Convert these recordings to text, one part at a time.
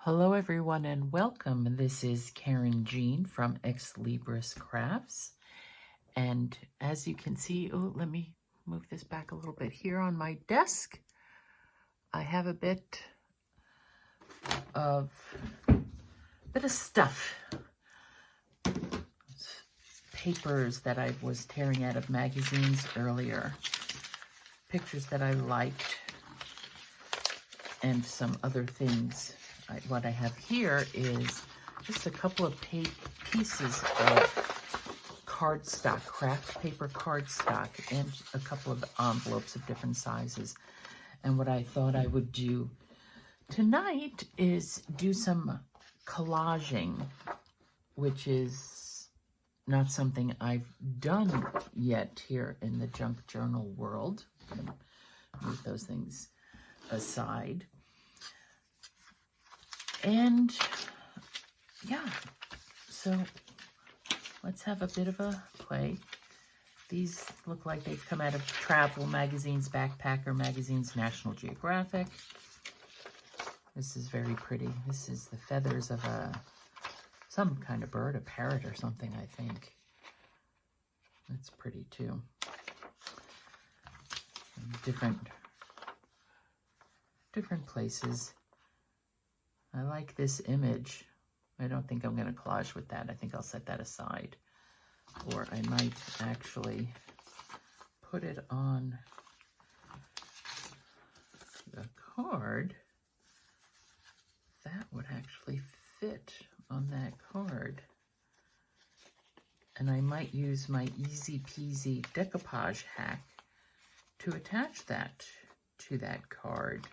Hello everyone and welcome. This is Karen Jean from Ex Libris Crafts. And as you can see, let me move this back a little bit. Here on my desk, I have a bit of stuff. Papers that I was tearing out of magazines earlier. Pictures that I liked and some other things. What I have here is just a couple of pieces of cardstock, craft paper cardstock, and a couple of envelopes of different sizes. And what I thought I would do tonight is do some collaging, which is not something I've done yet here in the junk journal world. I'm going to move those things aside. And yeah, so let's have a bit of a play. These look like they've come out of travel magazines, backpacker magazines, National Geographic. This is very pretty. This is the feathers of some kind of bird, a parrot or something, I think. That's pretty too. Different places. I like this image. I don't think I'm going to collage with that. I think I'll set that aside. Or I might actually put it on the card. That would actually fit on that card. And I might use my easy peasy decoupage hack to attach that to that card.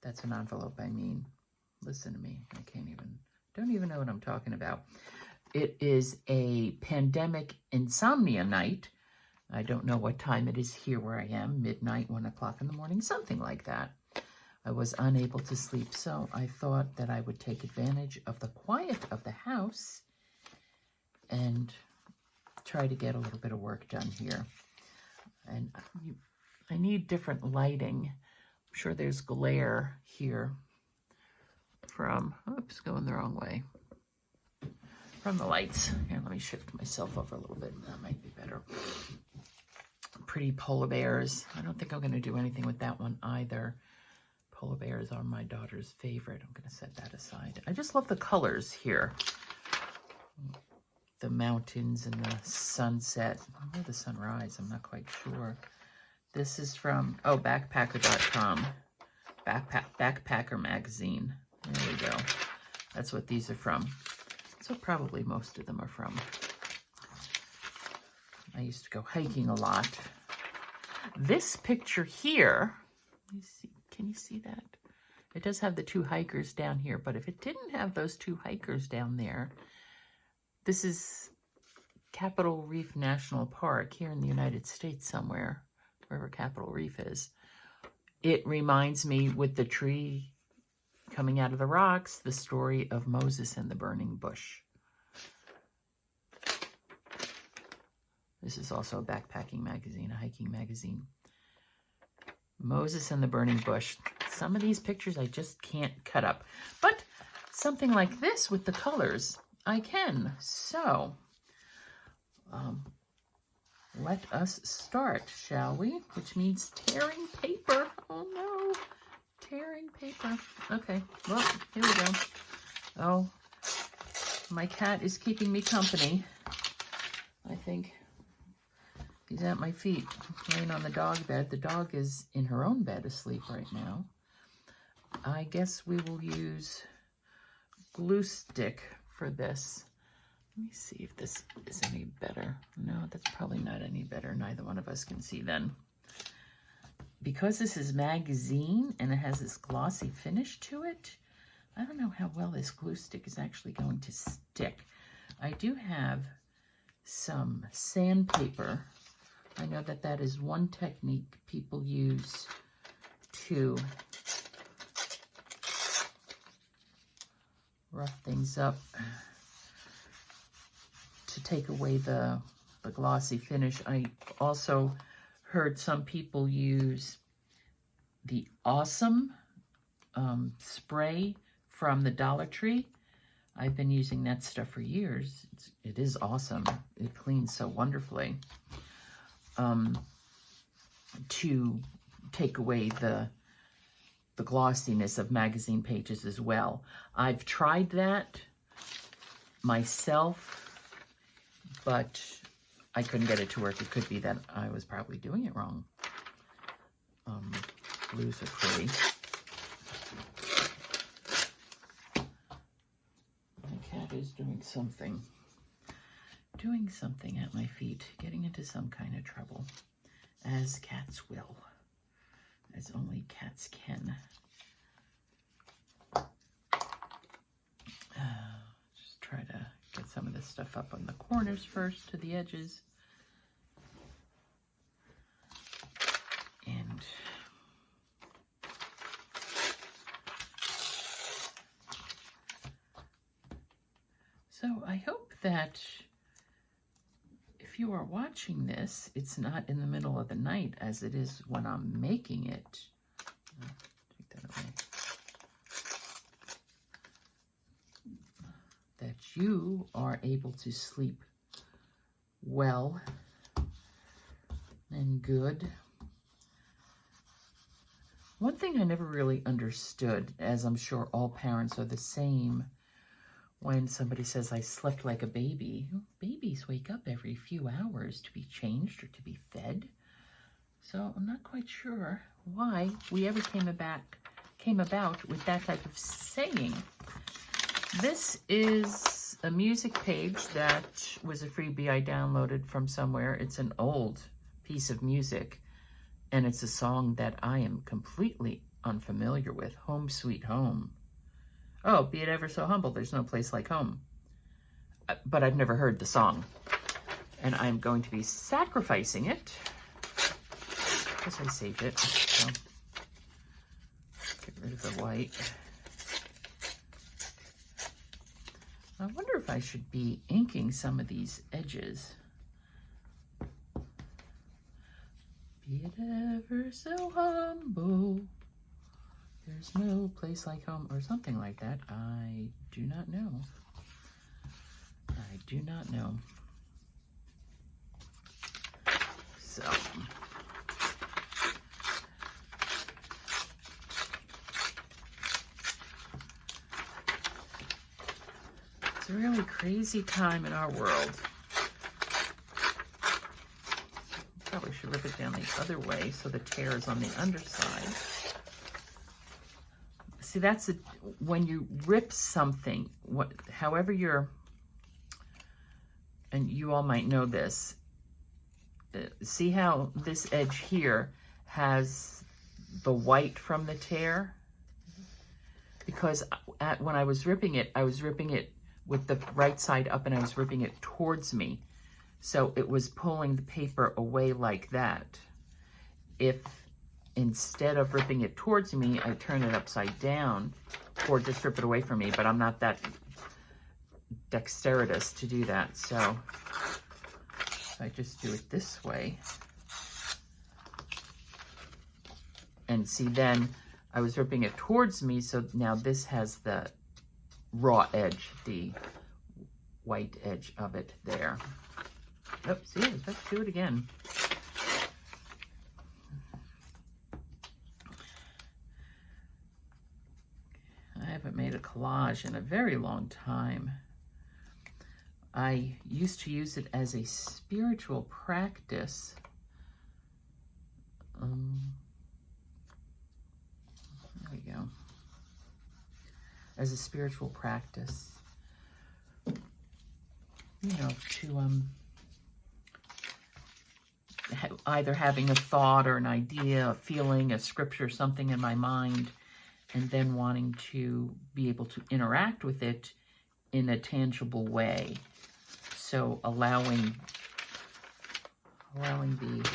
That's an envelope, I mean. Listen to me. Don't even know what I'm talking about. It is a pandemic insomnia night. I don't know what time it is here where I am, midnight, 1 o'clock in the morning, something like that. I was unable to sleep, so I thought that I would take advantage of the quiet of the house and try to get a little bit of work done here. And I need different lighting. I'm sure there's glare here from, oops, going the wrong way, from the lights. Here, let me shift myself over a little bit. That might be better. Pretty polar bears. I don't think I'm going to do anything with that one either. Polar bears are my daughter's favorite. I'm going to set that aside. I just love the colors here. The mountains and the sunset. Or the sunrise, I'm not quite sure. This is from, backpacker.com. Backpacker magazine. There we go. That's what these are from. So probably most of them are from. I used to go hiking a lot. This picture here, can you see that? It does have the two hikers down here, but if it didn't have those two hikers down there, this is Capitol Reef National Park here in the United States somewhere, wherever Capitol Reef is. It reminds me, with the tree coming out of the rocks, the story of Moses and the burning bush. This is also a backpacking magazine, a hiking magazine. Moses and the burning bush. Some of these pictures I just can't cut up, but something like this with the colors, I can. So, let us start, shall we? Which means tearing paper. Oh no, tearing paper. Okay, well, here we go. Oh, my cat is keeping me company. I think he's at my feet, laying on the dog bed. The dog is in her own bed asleep right now. I guess we will use glue stick for this. Let me see if this is any better. No, that's probably not any better. Neither one of us can see then. Because this is magazine and it has this glossy finish to it, I don't know how well this glue stick is actually going to stick. I do have some sandpaper. I know that that is one technique people use to rough things up, to take away the glossy finish. I also heard some people use the Awesome spray from the Dollar Tree. I've been using that stuff for years. It is awesome. It cleans so wonderfully. To take away the glossiness of magazine pages as well. I've tried that myself, but I couldn't get it to work. It could be that I was probably doing it wrong. Blues are pretty. My cat is doing something at my feet, getting into some kind of trouble, as cats will, as only cats can. Just try to get some of this stuff up on the corners first to the edges. And so I hope that if you are watching this, it's not in the middle of the night as it is when I'm making it. Take that away. That you are able to sleep well and good. One thing I never really understood, as I'm sure all parents are the same, when somebody says, I slept like a baby. Babies wake up every few hours to be changed or to be fed. So I'm not quite sure why we ever came about with that type of saying. This is a music page that was a freebie I downloaded from somewhere. It's an old piece of music, and it's a song that I am completely unfamiliar with. Home Sweet Home. Oh, be it ever so humble, there's no place like home. But I've never heard the song. And I'm going to be sacrificing it. I guess I saved it. So get rid of the white. I wonder if I should be inking some of these edges. Be it ever so humble, there's no place like home, or something like that. I do not know. I do not know. So, it's a really crazy time in our world. Probably should rip it down the other way so the tear is on the underside. See, that's when you rip something, however you're, and you all might know this, see how this edge here has the white from the tear? Because when I was ripping it with the right side up and I was ripping it towards me. So it was pulling the paper away like that. If instead of ripping it towards me, I turn it upside down or just rip it away from me, but I'm not that dexterous to do that. So I just do it this way. And see, then I was ripping it towards me, so now this has the raw edge, the white edge of it there. Oh, see, let's do it again. I haven't made a collage in a very long time. I used to use it as a spiritual practice. There we go. As a spiritual practice. You know, to either having a thought or an idea, a feeling, a scripture, something in my mind, and then wanting to be able to interact with it in a tangible way. So allowing the...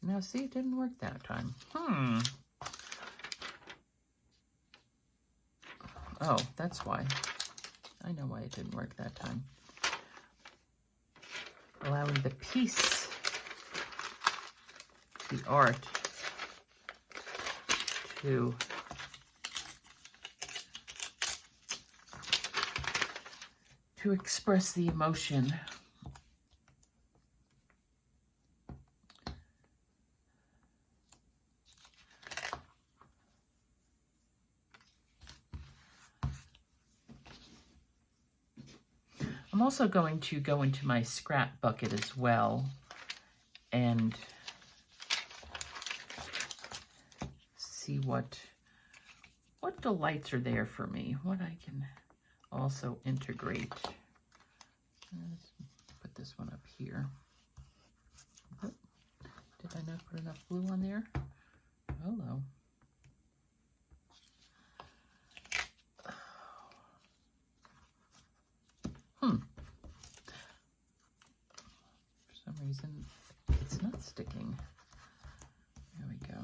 Now see, it didn't work that time. Oh, that's why. I know why it didn't work that time. Allowing the piece, the art, to express the emotion. I'm also going to go into my scrap bucket as well and see what delights are there for me, what I can also integrate. Let's put this one up here. Oh, did I not put enough glue on there? Hello. For some reason, it's not sticking. There we go.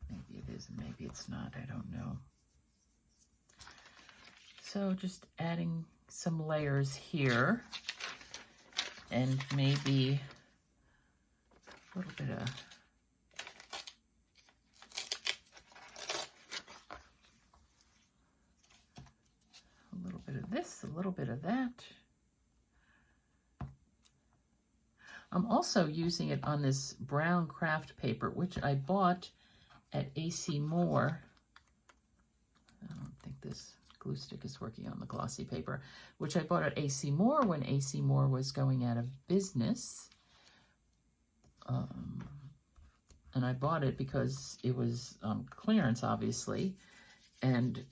Maybe it is, and maybe it's not. I don't know. So just adding some layers here, and maybe a little bit of this, a little bit of that. I'm also using it on this brown craft paper, which I bought at AC Moore. I don't think this glue stick is working on the glossy paper, which I bought at AC Moore when AC Moore was going out of business. And I bought it because it was clearance, obviously, and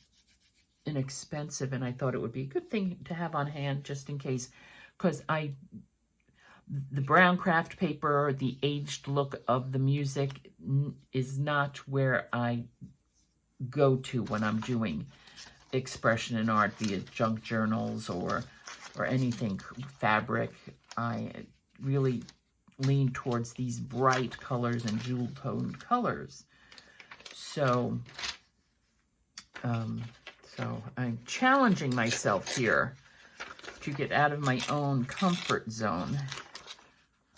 inexpensive, and I thought it would be a good thing to have on hand just in case, because the brown craft paper, the aged look of the music is not where I go to when I'm doing expression in art, via junk journals or anything fabric. I really lean towards these bright colors and jewel toned colors. So I'm challenging myself here to get out of my own comfort zone.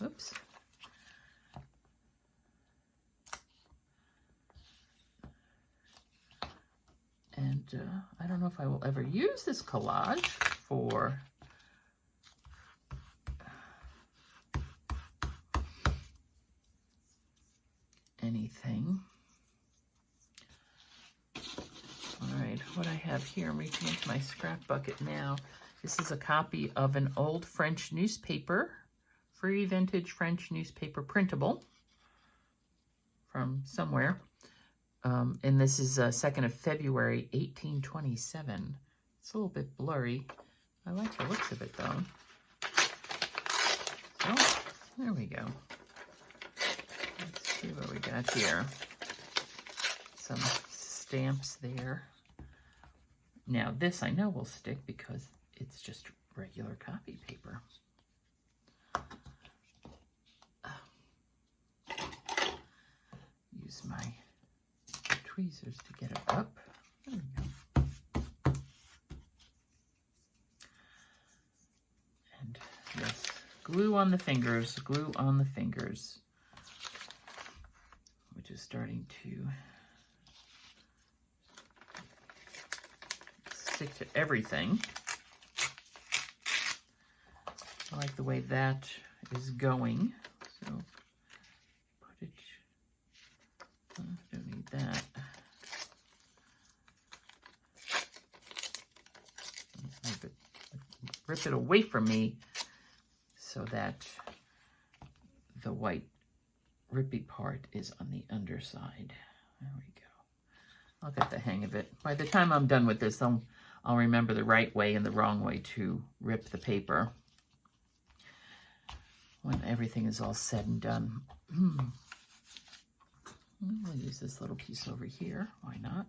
Oops. And I don't know if I will ever use this collage for anything. All right, what I have here, I'm reaching into my scrap bucket now. This is a copy of an old French newspaper, free vintage French newspaper printable from somewhere. And this is 2nd of February, 1827. It's a little bit blurry. I like the looks of it, though. So, there we go. Let's see what we got here. Some stamps there. Now, this I know will stick because it's just regular copy paper. Use my tweezers to get it up. There we go. And yes, glue on the fingers, glue on the fingers, which is starting to stick to everything. I like the way that is going. So put it, don't need that. Rip it away from me so that the white rippy part is on the underside. There we go. I'll get the hang of it. By the time I'm done with this, I'll remember the right way and the wrong way to rip the paper when everything is all said and done. We'll use this little piece over here. Why not?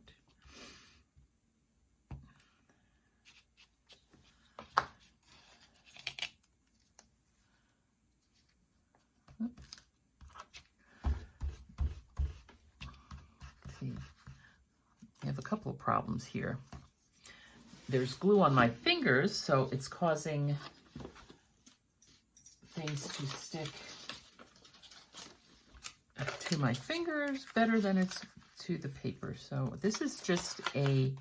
See, I have a couple of problems here. There's glue on my fingers, so it's causing things to stick to my fingers better than it's to the paper. So this is just a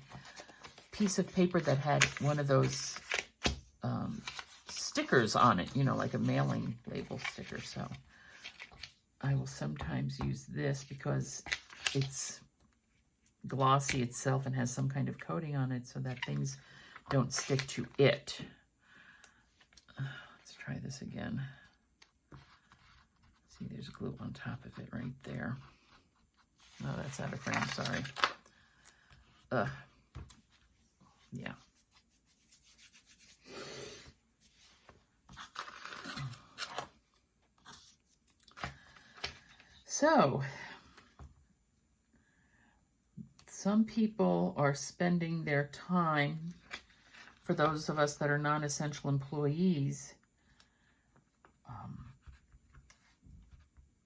piece of paper that had one of those stickers on it, you know, like a mailing label sticker. So I will sometimes use this because it's glossy itself and has some kind of coating on it so that things don't stick to it. Let's try this again. See, there's glue on top of it right there. Oh, that's out of frame, sorry. Yeah. So, some people are spending their time, for those of us that are non-essential employees,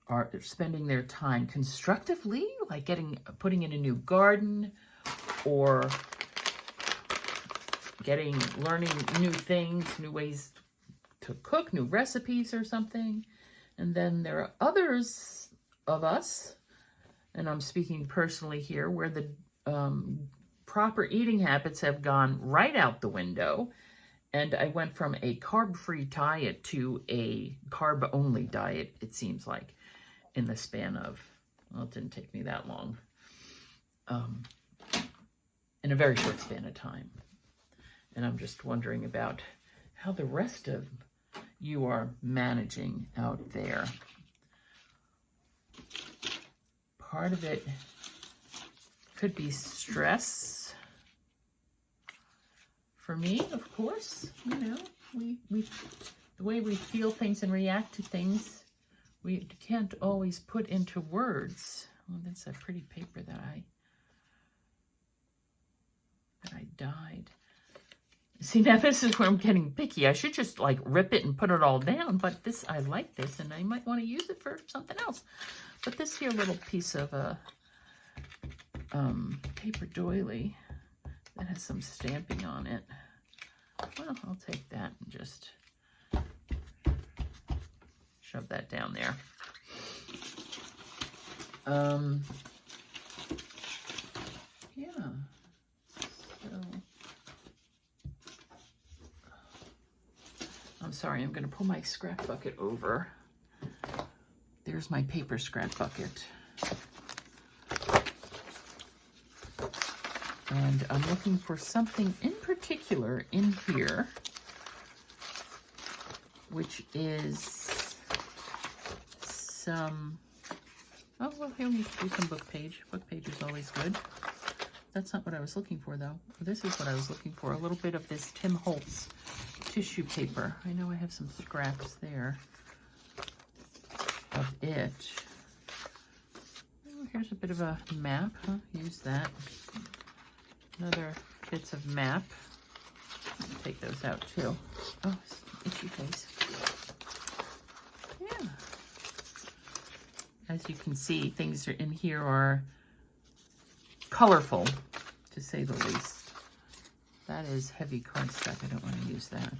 are spending their time constructively, like putting in a new garden, or learning new things, new ways to cook, new recipes or something. And then there are others of us, and I'm speaking personally here, where the proper eating habits have gone right out the window. And I went from a carb-free diet to a carb-only diet, it seems like, in the span of, well, it didn't take me that long, in a very short span of time. And I'm just wondering about how the rest of you are managing out there. Part of it could be stress. For me, of course, you know, the way we feel things and react to things, we can't always put into words. Oh, that's a pretty paper that I dyed. See, now this is where I'm getting picky. I should just like rip it and put it all down, but this, I like this and I might want to use it for something else. But this here little piece of paper doily that has some stamping on it, well, I'll take that and just shove that down there. Yeah. So, I'm sorry, I'm going to pull my scrap bucket over. There's my paper scrap bucket. And I'm looking for something in particular in here, which is some, oh, well, here we do some book page. Book page is always good. That's not what I was looking for, though. This is what I was looking for, a little bit of this Tim Holtz tissue paper. I know I have some scraps there of it. Oh, here's a bit of a map. Huh? Use that. Another bits of map. Take those out too. Oh, itchy face. Yeah. As you can see, things are in here are colorful, to say the least. That is heavy cardstock. I don't want to use that.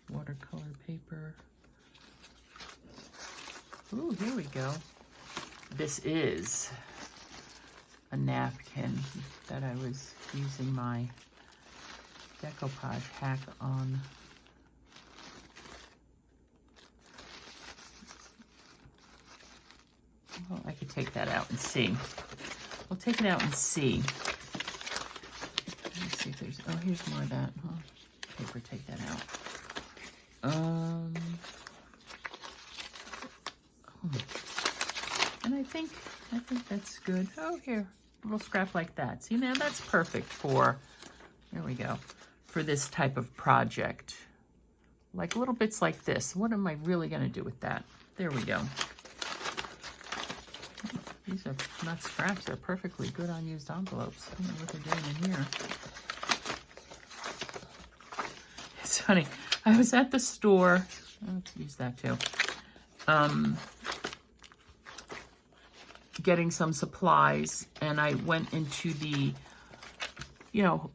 Watercolor paper. Ooh, here we go. This is a napkin that I was using my decoupage hack on. Well, I could take that out and see. We'll take it out and see. Let me see if there's, oh, here's more of that, huh? Paper, take that out. And I think that's good. Oh, here, a little scrap like that. See, now that's perfect for, there we go, for this type of project. Like little bits like this. What am I really going to do with that? There we go. These are not scraps. They're perfectly good unused envelopes. I don't know what they're doing in here. It's funny. I was at the store. Let's use that too. Getting some supplies, and I went into the, you know,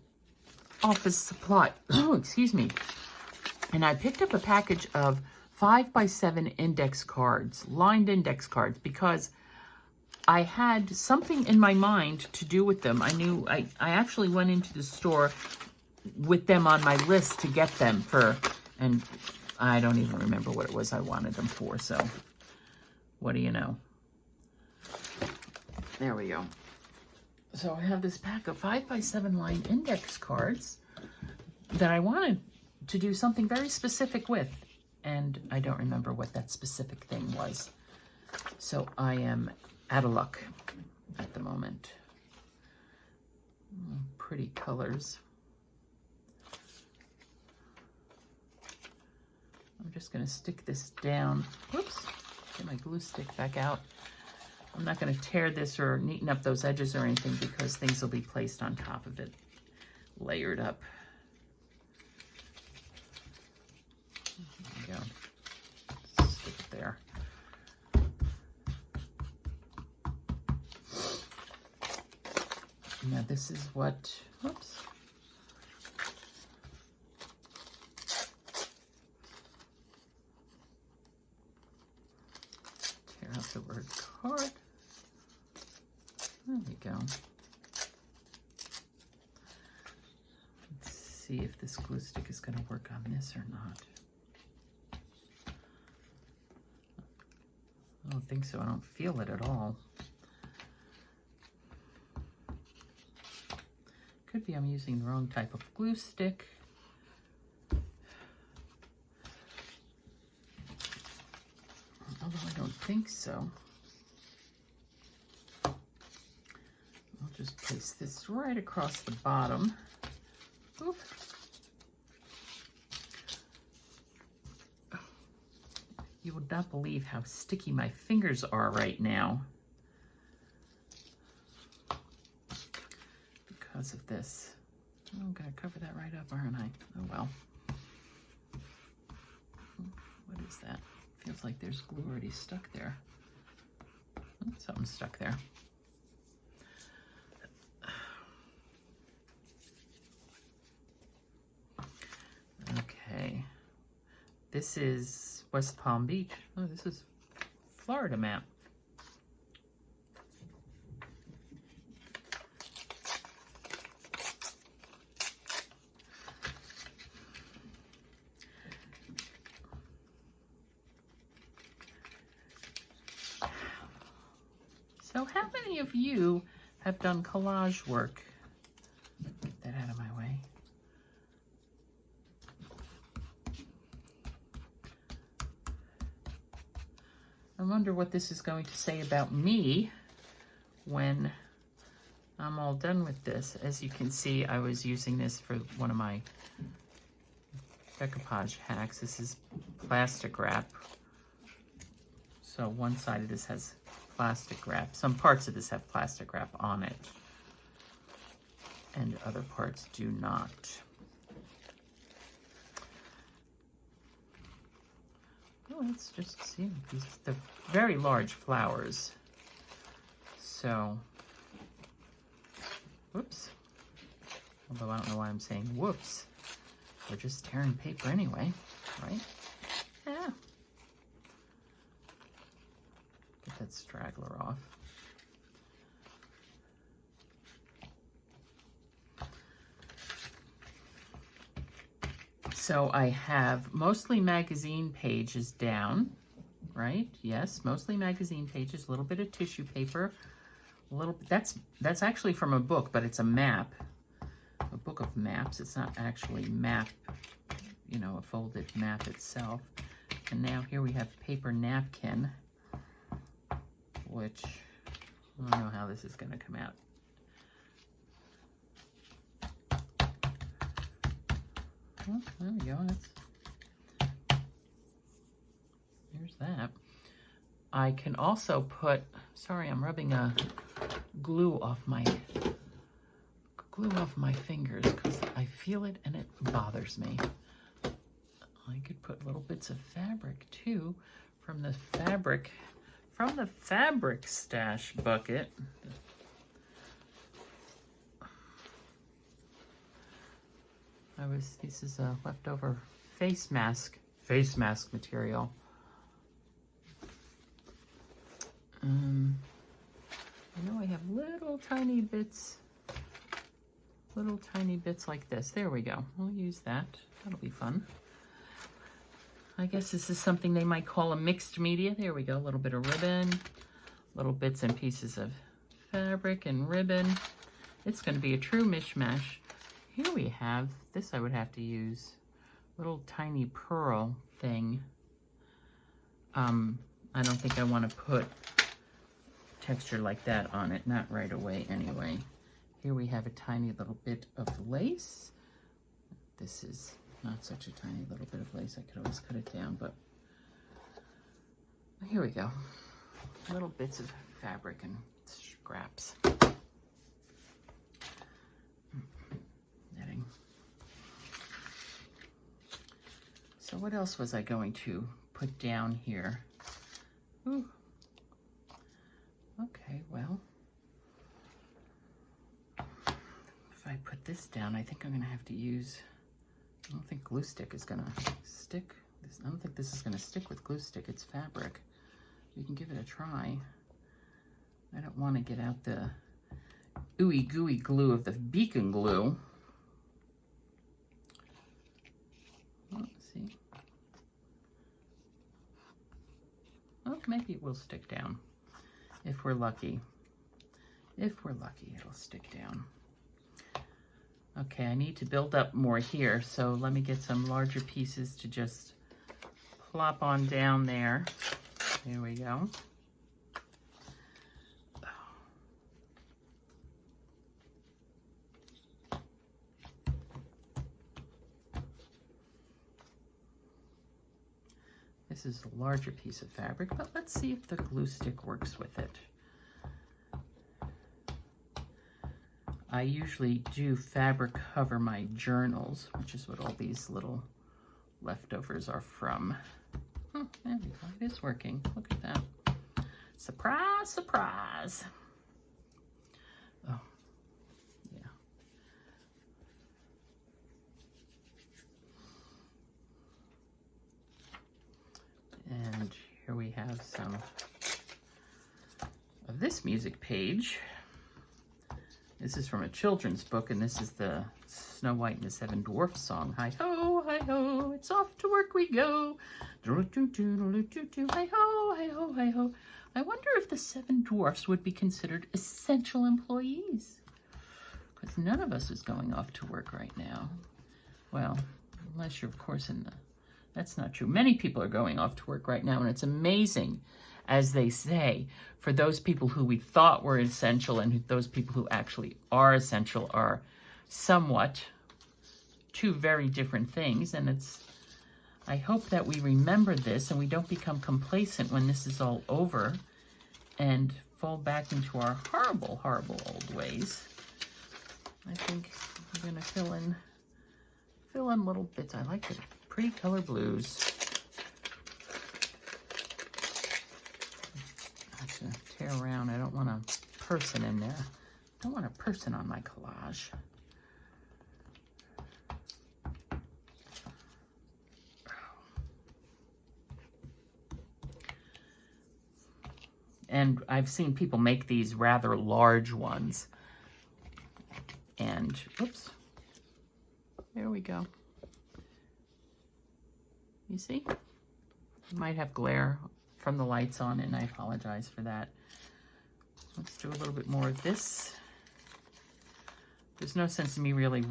office supply. Oh, excuse me. And I picked up a package of 5x7 index cards, lined index cards, because I had something in my mind to do with them. I actually went into the store with them on my list to get them for, and I don't even remember what it was I wanted them for, so what do you know? There we go. So I have this pack of 5x7 lined index cards that I wanted to do something very specific with, and I don't remember what that specific thing was. So I am out of luck at the moment. Pretty colors. I'm just going to stick this down. Whoops, get my glue stick back out. I'm not going to tear this or neaten up those edges or anything because things will be placed on top of it, layered up. There we go. Stick it there. Now this is what, whoops. Tear out the word card. There we go. Let's see if this glue stick is going to work on this or not. I don't think so. I don't feel it at all. Could be I'm using the wrong type of glue stick. Although I don't think so. I'll just place this right across the bottom. Oop. You would not believe how sticky my fingers are right now because of this. Oh, I'm gonna cover that right up, aren't I? Oh well. What is that? Feels like there's glue already stuck there. Oh, something stuck there. Okay. This is West Palm Beach. Oh, this is Florida map. So how many of you have done collage work? Get that out of my way. I wonder what this is going to say about me when I'm all done with this. As you can see, I was using this for one of my decoupage hacks. This is plastic wrap. So one side of this has plastic wrap. Some parts of this have plastic wrap on it, and other parts do not. Oh, let's just see. They're very large flowers. So, whoops. Although I don't know why I'm saying whoops. We're just tearing paper anyway, right? Yeah. Get that straggler off. So I have mostly magazine pages down, right? Yes, mostly magazine pages, a little bit of tissue paper, a little bit, that's actually from a book, but it's a map, a book of maps. It's not actually map, you know, a folded map itself. And now here we have paper napkin, which I don't know how this is going to come out. Oh, there we go. There's that. I can also put, sorry, I'm rubbing glue off my fingers because I feel it and it bothers me. I could put little bits of fabric too from the fabric stash bucket. This is a leftover face mask face mask material. I know I have little tiny bits like this. There we go. We'll use that. That'll be fun. I guess this is something they might call a mixed media. There we go. A little bit of ribbon, little bits and pieces of fabric and ribbon. It's going to be a true mishmash. Here we have, this I would have to use, little tiny pearl thing. I don't think I want to put texture like that on it, not right away anyway. Here we have a tiny little bit of lace. This is not such a tiny little bit of lace. I could always cut it down, but here we go. Little bits of fabric and scraps. Knitting. So what else was I going to put down here? Ooh. Okay, well, if I put this down, I think I'm going to have to use, I don't think glue stick is going to stick. I don't think this is going to stick with glue stick. It's fabric. You can give it a try. I don't want to get out the ooey gooey glue of the beacon glue. Let's see. Oh, maybe it will stick down. If we're lucky. If we're lucky, it'll stick down. Okay, I need to build up more here, so let me get some larger pieces to just plop on down there. There we go. This is a larger piece of fabric, but let's see if the glue stick works with it. I usually do fabric cover my journals, which is what all these little leftovers are from. Oh, there we go. It is working. Look at that. Surprise, surprise. Oh, yeah. And here we have some of this music page. This is from a children's book, and this is the Snow White and the Seven Dwarfs song. Hi-ho, hi-ho, it's off to work we go. Hi-ho, hi-ho, hi-ho. I wonder if the Seven Dwarfs would be considered essential employees. Because none of us is going off to work right now. Well, unless you're, of course, in the... That's not true. Many people are going off to work right now, and it's amazing, as they say, for those people who we thought were essential and those people who actually are essential are somewhat two very different things. And I hope that we remember this and we don't become complacent when this is all over and fall back into our horrible, horrible old ways. I think I'm going to fill in little bits. I like the pretty color blues. I have to tear around. I don't want a person in there. I don't want a person on my collage. And I've seen people make these rather large ones. And, oops, there we go. You see? You might have glare from the lights on, and I apologize for that. Let's do a little bit more of this. There's no sense in me really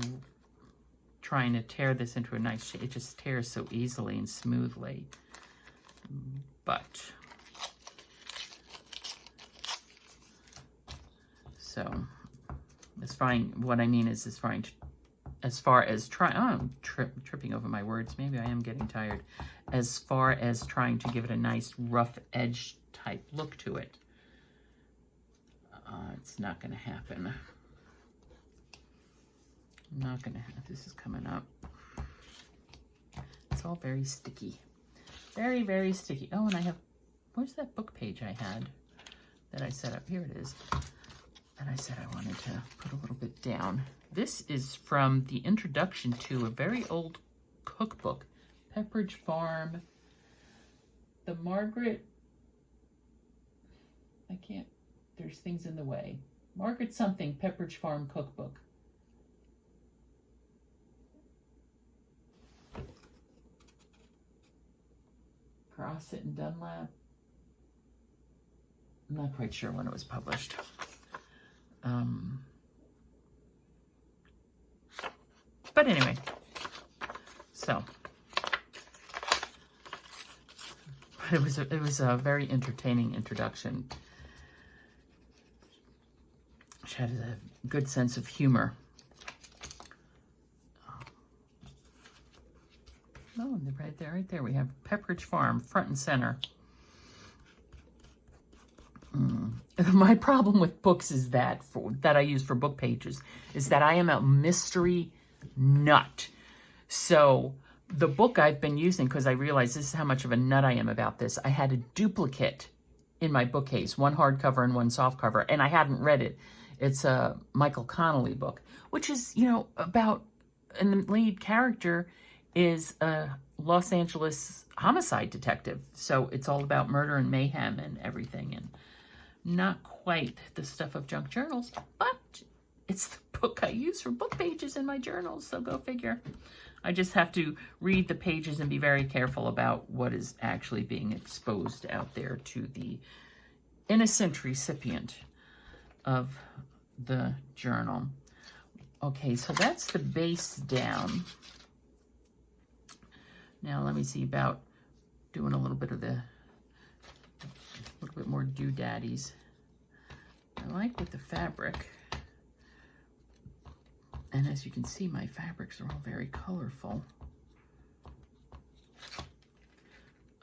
trying to tear this into a nice shape. It just tears so easily and smoothly. But, so, it's fine. What I mean is fine to, as far as trying, I'm tripping over my words. Maybe I am getting tired. As far as trying to give it a nice rough edge type look to it. It's not going to happen. Not going to happen. This is coming up. It's all very sticky. Very, very sticky. Oh, and I have, where's that book page I had that I set up? Here it is. And I said I wanted to put a little bit down. This is from the introduction to a very old cookbook, Pepperidge Farm. The Margaret, I can't, there's things in the way. Margaret something, Pepperidge Farm cookbook. Crosset and Dunlap. I'm not quite sure when it was published. But anyway, so it was a very entertaining introduction. She had a good sense of humor. Oh, right there we have Pepperidge Farm front and center. My problem with books is that I use for book pages is that I am a mystery nut. So the book I've been using, because I realized this is how much of a nut I am about this, I had a duplicate in my bookcase, one hardcover and one softcover, and I hadn't read it. It's a Michael Connelly book, which is, you know, about, and the lead character is a Los Angeles homicide detective. So it's all about murder and mayhem and everything, and not quite the stuff of junk journals, but it's the book I use for book pages in my journals, so go figure. I just have to read the pages and be very careful about what is actually being exposed out there to the innocent recipient of the journal. Okay, so that's the base down. Now let me see about doing a little bit more doodaddies. I like with the fabric. And as you can see, my fabrics are all very colorful.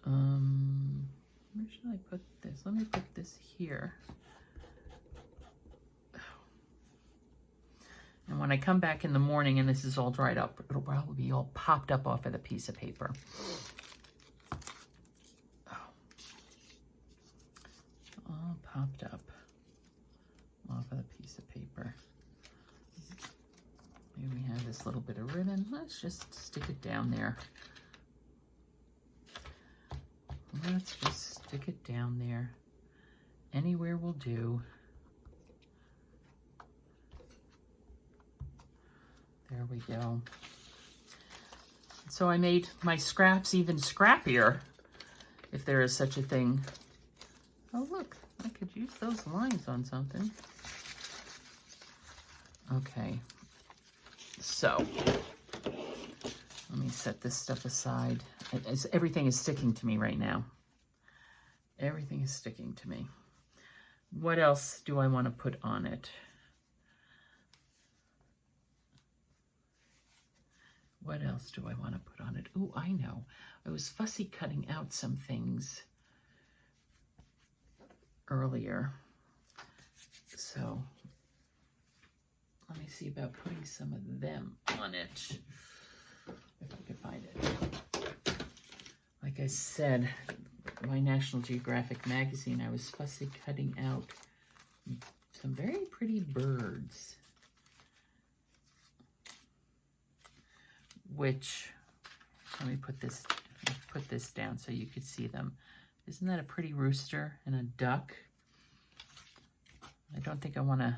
Where should I put this? Let me put this here. And when I come back in the morning and this is all dried up, it'll probably be all popped up off of the piece of paper. All popped up off of the piece of paper. Here we have this little bit of ribbon. Let's just stick it down there. Let's just stick it down there. Anywhere will do. There we go. So I made my scraps even scrappier, if there is such a thing. Oh look, I could use those lines on something. Okay, so let me set this stuff aside. Everything is sticking to me right now. Everything is sticking to me. What else do I want to put on it? What else do I want to put on it? Oh, I know. I was fussy cutting out some things earlier. So let me see about putting some of them on it, if I can find it. Like I said, my National Geographic magazine, I was fussy cutting out some very pretty birds, which, let me put this down so you could see them. Isn't that a pretty rooster and a duck? I don't think I want to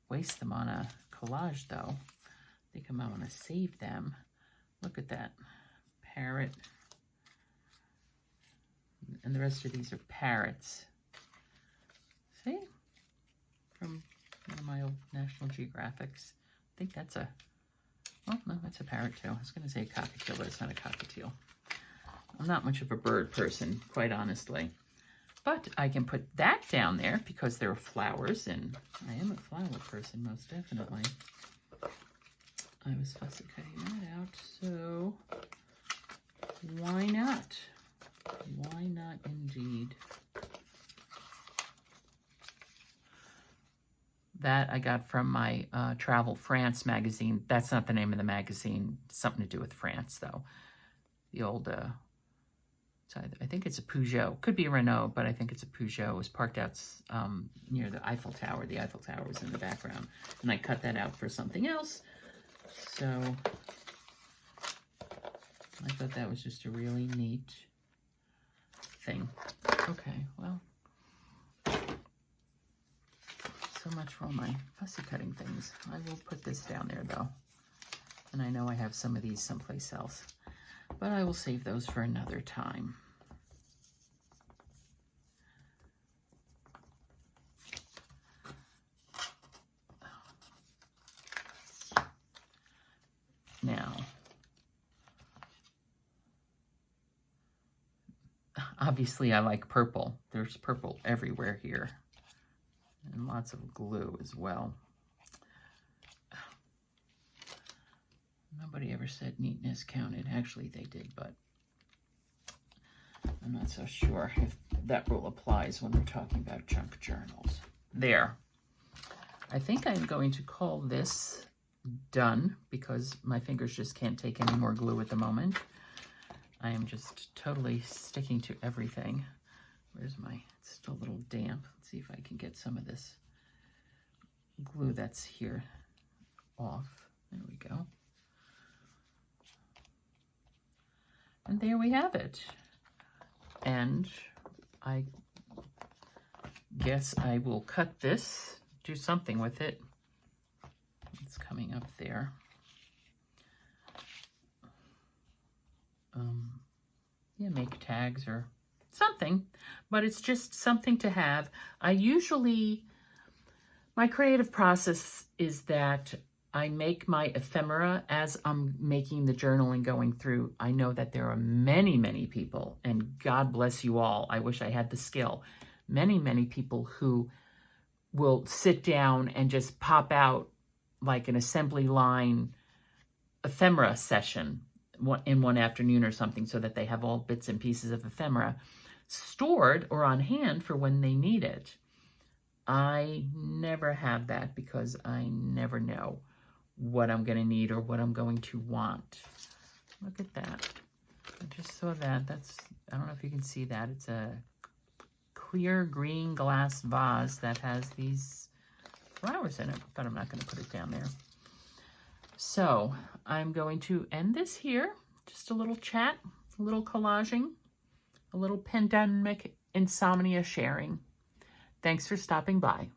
waste them on a collage though. I think I might want to save them. Look at that parrot. And the rest of these are parrots. See? From one of my old National Geographics. I think that's a, oh no, that's a parrot too. I was going to say a cockatiel, but it's not a cockatiel. I'm not much of a bird person, quite honestly. But I can put that down there because there are flowers, and I am a flower person, most definitely. I was fussy cutting that out, so why not? Why not indeed? That I got from my Travel France magazine. That's not the name of the magazine. Something to do with France, though. The old, I think it's a Peugeot. Could be a Renault, but I think it's a Peugeot. It was parked out near the Eiffel Tower. The Eiffel Tower was in the background. And I cut that out for something else. So I thought that was just a really neat thing. Okay, well, so much for all my fussy cutting things. I will put this down there though. And I know I have some of these someplace else, but I will save those for another time. Now, obviously I like purple. There's purple everywhere here. And lots of glue as well. Nobody ever said neatness counted. Actually, they did, but I'm not so sure if that rule applies when we're talking about junk journals. There. I think I'm going to call this done because my fingers just can't take any more glue at the moment. I am just totally sticking to everything. Where's my, it's still a little damp. Let's see if I can get some of this glue that's here off. There we go. And there we have it. And I guess I will cut this, do something with it. It's coming up there. Yeah, make tags or something, but it's just something to have. My creative process is that I make my ephemera as I'm making the journal and going through. I know that there are many, many people, and God bless you all. I wish I had the skill. Many, many people who will sit down and just pop out like an assembly line ephemera session in one afternoon or something, so that they have all bits and pieces of ephemera stored or on hand for when they need it. I never have that because I never know what I'm going to need or what I'm going to want. Look at that. I just saw that. I don't know if you can see that. It's a clear green glass vase that has these flowers in it, but I'm not going to put it down there. So I'm going to end this here. Just a little chat, a little collaging, a little pandemic insomnia sharing. Thanks for stopping by.